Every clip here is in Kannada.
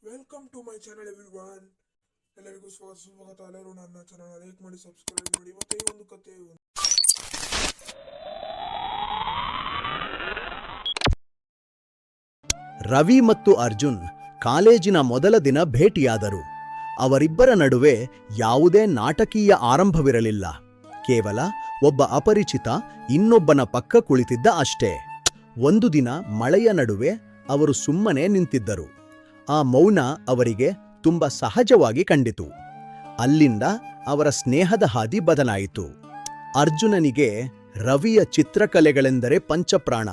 Welcome to my channel everyone. ಎಲ್ಲರಿಗೂ ಸ್ವಾಗತ. ಎಲ್ಲರೂ ನನ್ನ ಚಾನಲ್ ಲೈಕ್ ಮಾಡಿ, ಸಬ್ಸ್ಕ್ರೈಬ್ ಮಾಡಿ. ಮತ್ತೆ ಈ ಒಂದು ಕಥೆ ರವಿ ಮತ್ತು ಅರ್ಜುನ್ ಕಾಲೇಜಿನ ಮೊದಲ ದಿನ ಭೇಟಿಯಾದರು. ಅವರಿಬ್ಬರ ನಡುವೆ ಯಾವುದೇ ನಾಟಕೀಯ ಆರಂಭವಿರಲಿಲ್ಲ. ಕೇವಲ ಒಬ್ಬ ಅಪರಿಚಿತ ಇನ್ನೊಬ್ಬನ ಪಕ್ಕ ಕುಳಿತಿದ್ದ ಅಷ್ಟೇ. ಒಂದು ದಿನ ಮಳೆಯ ನಡುವೆ ಅವರು ಸುಮ್ಮನೆ ನಿಂತಿದ್ದರು. ಆ ಮೌನ ಅವರಿಗೆ ತುಂಬ ಸಹಜವಾಗಿ ಕಂಡಿತು. ಅಲ್ಲಿಂದ ಅವರ ಸ್ನೇಹದ ಹಾದಿ ಬದಲಾಯಿತು. ಅರ್ಜುನನಿಗೆ ರವಿಯ ಚಿತ್ರಕಲೆಗಳೆಂದರೆ ಪಂಚಪ್ರಾಣ.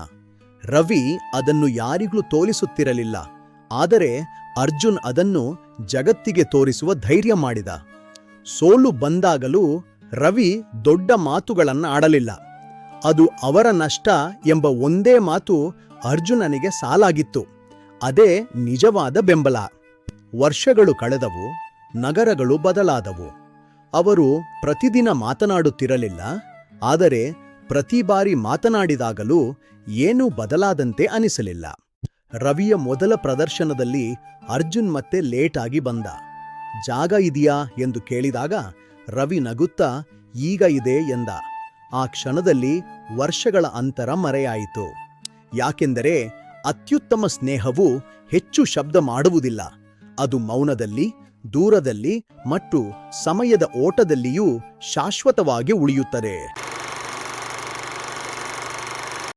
ರವಿ ಅದನ್ನು ಯಾರಿಗೂ ತೋರಿಸುತ್ತಿರಲಿಲ್ಲ. ಆದರೆ ಅರ್ಜುನ್ ಅದನ್ನು ಜಗತ್ತಿಗೆ ತೋರಿಸುವ ಧೈರ್ಯ ಮಾಡಿದ. ಸೋಲು ಬಂದಾಗಲೂ ರವಿ ದೊಡ್ಡ ಮಾತುಗಳನ್ನು ಆಡಲಿಲ್ಲ. ಅದು ಅವರ ನಷ್ಟ ಎಂಬ ಒಂದೇ ಮಾತು ಅರ್ಜುನನಿಗೆ ಸಾಲಾಗಿತ್ತು. ಅದೇ ನಿಜವಾದ ಬೆಂಬಲ. ವರ್ಷಗಳು ಕಳೆದವು, ನಗರಗಳು ಬದಲಾದವು. ಅವರು ಪ್ರತಿದಿನ ಮಾತನಾಡುತ್ತಿರಲಿಲ್ಲ. ಆದರೆ ಪ್ರತಿ ಬಾರಿ ಮಾತನಾಡಿದಾಗಲೂ ಏನೂ ಬದಲಾದಂತೆ ಅನಿಸಲಿಲ್ಲ. ರವಿಯ ಮೊದಲ ಪ್ರದರ್ಶನದಲ್ಲಿ ಅರ್ಜುನ್ ಮತ್ತೆ ಲೇಟಾಗಿ ಬಂದ. ಜಾಗ ಇದೆಯಾ ಎಂದು ಕೇಳಿದಾಗ ರವಿ ನಗುತ್ತಾ ಈಗ ಇದೆ ಎಂದ. ಆ ಕ್ಷಣದಲ್ಲಿ ವರ್ಷಗಳ ಅಂತರ ಮರೆಯಾಯಿತು. ಯಾಕೆಂದರೆ ಅತ್ಯುತ್ತಮ ಸ್ನೇಹವು ಹೆಚ್ಚು ಶಬ್ದ ಮಾಡುವುದಿಲ್ಲ. ಅದು ಮೌನದಲ್ಲಿ, ದೂರದಲ್ಲಿ ಮತ್ತು ಸಮಯದ ಓಟದಲ್ಲಿಯೂ ಶಾಶ್ವತವಾಗಿ ಉಳಿಯುತ್ತದೆ.